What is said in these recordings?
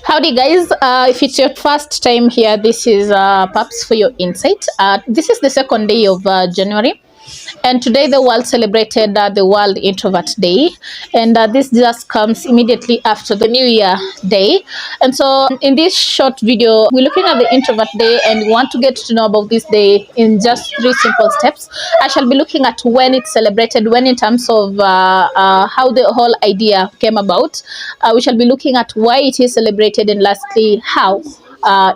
Howdy guys, if it's your first time here, this is Paps for your insight. This is the second day of January, and today the world celebrated the World Introvert Day, and this just comes immediately after the New Year Day. And so in this short video, we're looking at the Introvert Day, and we want to get to know about this day in just 3 simple steps. I shall be looking at when it's celebrated, when in terms of how the whole idea came about. We shall be looking at why it is celebrated, and lastly, how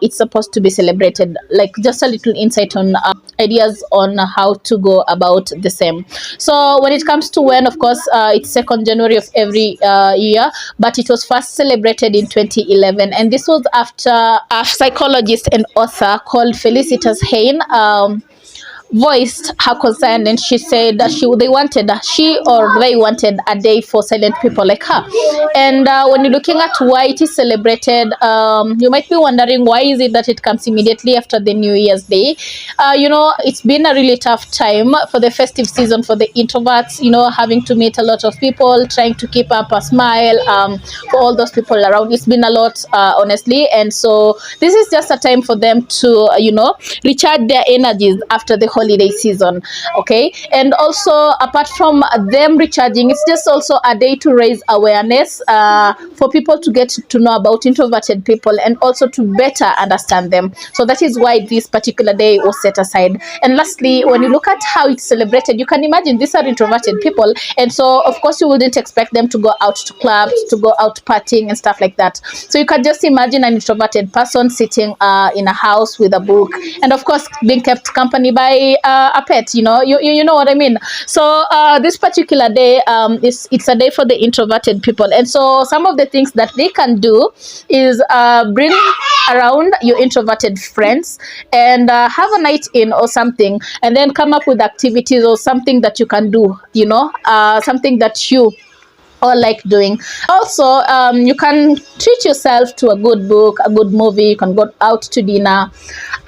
it's supposed to be celebrated, like just a little insight on ideas on how to go about the same. So when it comes to when, of course, it's 2nd January of every year, but it was first celebrated in 2011, and this was after a psychologist and author called Felicitas Hayne voiced her concern, and she said that she wanted a day for silent people like her. And when you're looking at why it is celebrated, you might be wondering, why is it that it comes immediately after the New Year's Day? It's been a really tough time for the festive season for the introverts, having to meet a lot of people, trying to keep up a smile for all those people around. It's been a lot, honestly. And so this is just a time for them to recharge their energies after the holiday season. Okay, and also apart from them recharging, it's just also a day to raise awareness for people to get to know about introverted people and also to better understand them. So that is why this particular day was set aside. And lastly, when you look at how it's celebrated, you can imagine these are introverted people, and so of course you wouldn't expect them to go out to clubs, to go out partying and stuff like that. So you can just imagine an introverted person sitting in a house with a book, and of course being kept company by a pet. You know what I mean. So this particular day, it's a day for the introverted people, and so some of the things that they can do is bring around your introverted friends and have a night in or something, and then come up with activities or something that you can do, something that you or like doing. Also, you can treat yourself to a good book, a good movie. You can go out to dinner.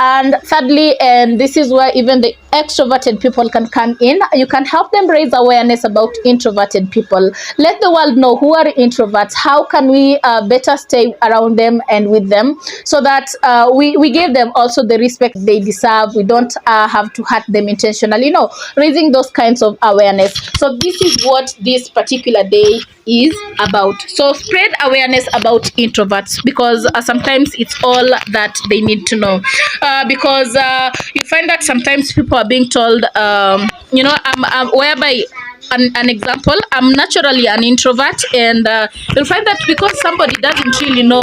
And thirdly, and this is where even the extroverted people can come in, you can help them raise awareness about introverted people. Let the world know who are introverts. How can we better stay around them and with them, so that we give them also the respect they deserve. We don't have to hurt them intentionally, raising those kinds of awareness. So this is what this particular day is about. So spread awareness about introverts, because sometimes it's all that they need to know, because you find that sometimes people are being told, whereby an example, I'm naturally an introvert, and you'll find that because somebody doesn't really know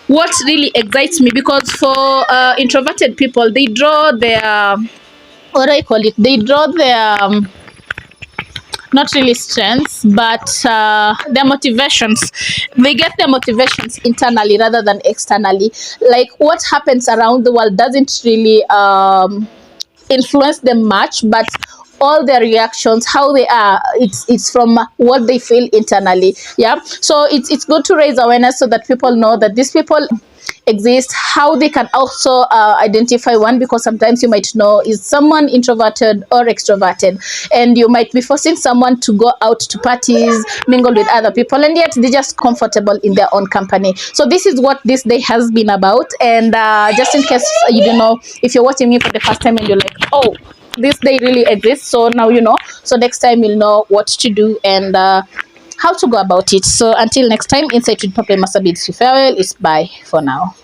what really excites me, because for introverted people, they draw their, what do I call it, they draw their not really strengths, but their motivations. They get their motivations internally rather than externally. Like what happens around the world doesn't really influence them much, but all their reactions, how they are, it's from what they feel internally. Yeah, so it's good to raise awareness so that people know that these people exist, how they can also identify one, because sometimes you might know, is someone introverted or extroverted, and you might be forcing someone to go out to parties, mingle with other people, and yet they're just comfortable in their own company. So this is what this day has been about. And just in case you don't know, if you're watching me for the first time and you're like, oh, this day really exists, so now you know. So next time you'll know what to do and how to go about it. So until next time, Insight with Papa Masabid Farewell is bye for now.